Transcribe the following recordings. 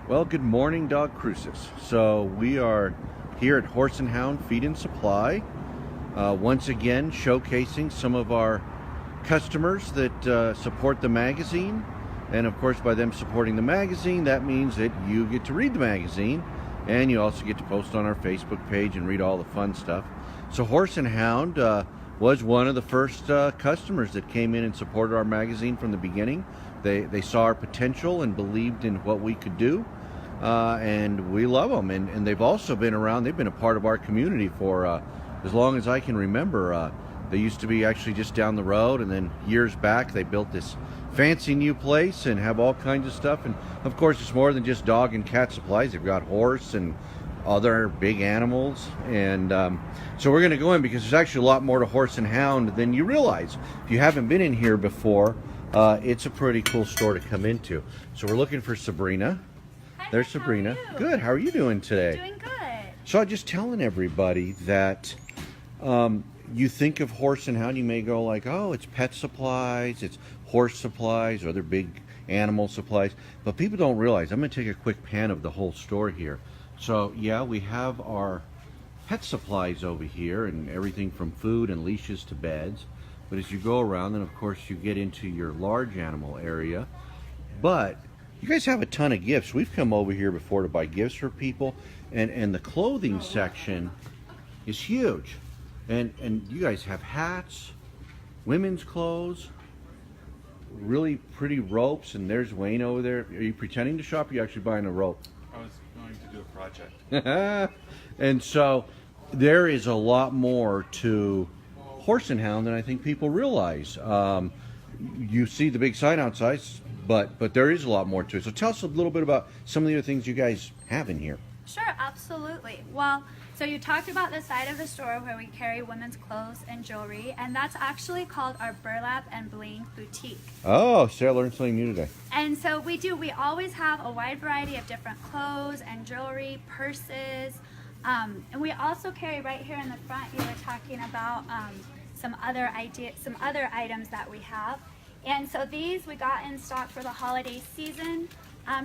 Well, good morning, Dogcruces. So we are here at Horse and Hound Feed and Supply, once again showcasing some of our customers that support the magazine. And of course, by them supporting the magazine, that means that you get to read the magazine, and you also get to post on our Facebook page and read all the fun stuff. So Horse and Hound was one of the first customers that came in and supported our magazine from the beginning. They saw our potential and believed in what we could do. And we love them, and they've also been around. They've been a part of our community for as long as I can remember. They used to be actually just down the road, and then years back they built this fancy new place and have all kinds of stuff. And of course, it's more than just dog and cat supplies. They've got horse and other big animals, and so we're going to go in because there's actually a lot more to Horse and Hound than you realize. If you haven't been in here before, it's a pretty cool store to come into. So we're looking for Sabrina. There's Sabrina. How are you? Good. How are you doing today? Doing good. So I'm just telling everybody that you think of Horse and Hound, you may go like, oh, it's pet supplies, it's horse supplies, or other big animal supplies. But people don't realize, I'm going to take a quick pan of the whole store here. So yeah, we have our pet supplies over here and everything from food and leashes to beds. But as you go around, then of course you get into your large animal area. But you guys have a ton of gifts. We've come over here before to buy gifts for people, and the clothing section is huge. And you guys have hats, women's clothes, really pretty ropes, and there's Wayne over there. Are you pretending to shop, or are you actually buying a rope? I was going to do a project. And so there is a lot more to Horse and Hound than I think people realize. You see the big sign outside, but there is a lot more to it. So tell us a little bit about some of the other things you guys have in here. Sure, absolutely. Well, so you talked about the side of the store where we carry women's clothes and jewelry, and that's actually called our Burlap and Bling Boutique. Oh, Sarah learned something new today. And so we always have a wide variety of different clothes and jewelry, purses, and we also carry right here in the front, you were talking about some other items that we have. And so these we got in stock for the holiday season.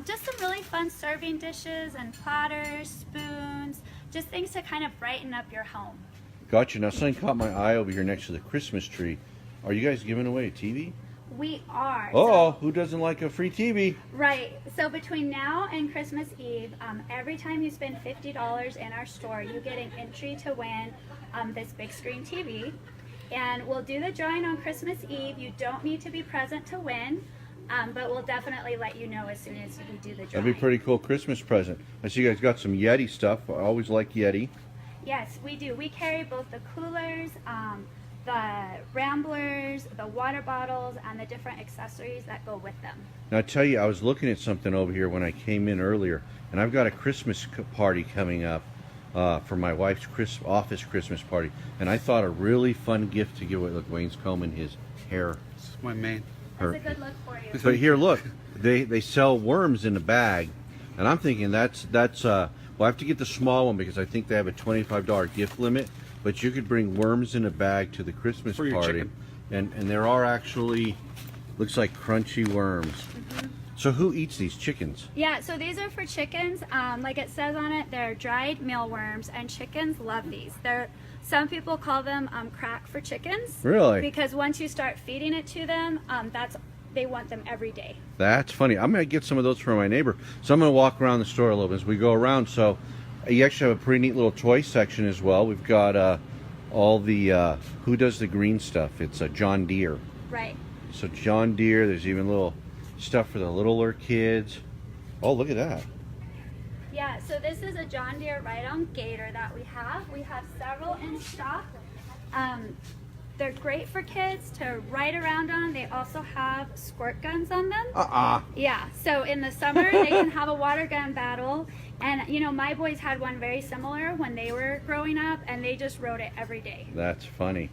Just some really fun serving dishes and platters, spoons, just things to kind of brighten up your home. Gotcha. Now something caught my eye over here next to the Christmas tree. Are you guys giving away a TV? We are. Oh, who doesn't like a free TV? Right. So between now and Christmas Eve, every time you spend $50 in our store, you get an entry to win this big screen TV. And we'll do the drawing on Christmas Eve. You don't need to be present to win, but we'll definitely let you know as soon as we do the drawing. That'd be a pretty cool Christmas present. I see you guys got some Yeti stuff. I always like Yeti. Yes, we do. We carry both the coolers, the ramblers, the water bottles, and the different accessories that go with them. Now I tell you, I was looking at something over here when I came in earlier, and I've got a Christmas party coming up. For my wife's office Christmas party, and I thought a really fun gift to give away. Look, Wayne's combing his hair. This is my main. That's a good look for you. But here, look, they sell worms in a bag, and I'm thinking that's well, I have to get the small one because I think they have a $25 gift limit. But you could bring worms in a bag to the Christmas For your party, chicken. and there are actually, looks like crunchy worms. Mm-hmm. So who eats these chickens? Yeah, so these are for chickens. Like it says on it, they're dried mealworms, and chickens love these. Some people call them crack for chickens. Really? Because once you start feeding it to them, they want them every day. That's funny. I'm going to get some of those for my neighbor. So I'm going to walk around the store a little bit as we go around. So you actually have a pretty neat little toy section as well. We've got all the, who does the green stuff? It's a John Deere. Right. So John Deere, there's even little stuff for the littler kids. Oh, look at that. Yeah, so this is a John Deere ride-on gator that we have. We have several in stock. They're great for kids to ride around on. They also have squirt guns on them. Yeah, so in the summer they can have a water gun battle. And you know, my boys had one very similar when they were growing up, and they just rode it every day. That's funny.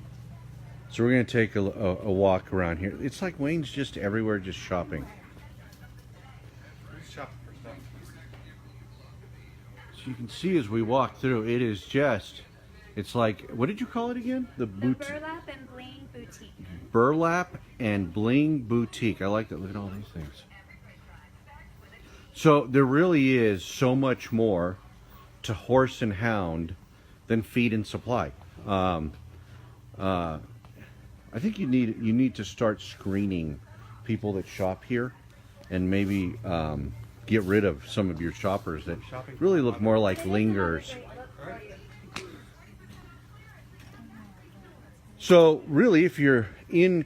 So we're going to take a walk around here. It's like Wayne's just everywhere, just shopping. Shop for stuff. So you can see as we walk through, it is just, it's like, what did you call it again? The Burlap and Bling Boutique. Burlap and Bling Boutique. I like that. Look at all these things. So there really is so much more to Horse and Hound than feed and supply. I think you need to start screening people that shop here, and maybe get rid of some of your shoppers that really look more like lingers. So really, if you're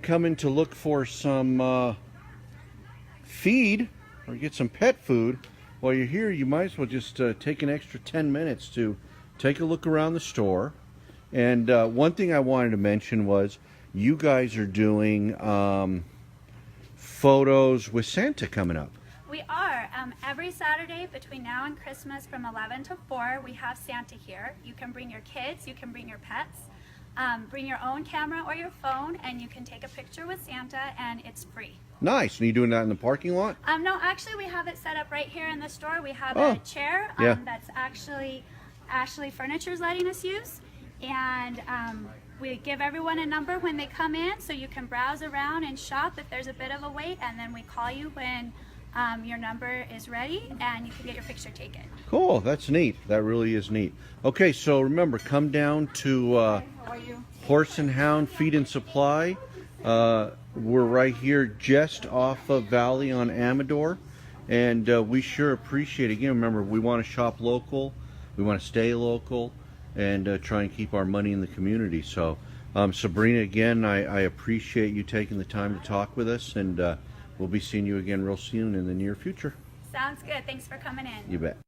coming to look for some feed or get some pet food while you're here, you might as well just take an extra 10 minutes to take a look around the store. And one thing I wanted to mention was you guys are doing photos with Santa coming up. We are. Every Saturday between now and Christmas from 11 to 4, we have Santa here. You can bring your kids, you can bring your pets, bring your own camera or your phone, and you can take a picture with Santa, and it's free. Nice. And you doing that in the parking lot? No, actually we have it set up right here in the store. We have a chair that's actually Ashley Furniture's letting us use. And we give everyone a number when they come in, so you can browse around and shop if there's a bit of a wait, and then we call you when your number is ready and you can get your picture taken. Cool. That's neat. That really is neat. Okay, so remember, come down to Horse and Hound Feed and Supply. We're right here just off of Valley on Amador, and we sure appreciate it. Again, remember, we want to shop local, we want to stay local, and try and keep our money in the community. So Sabrina, again, I appreciate you taking the time to talk with us, and we'll be seeing you again real soon in the near future. Sounds good. Thanks for coming in. You bet.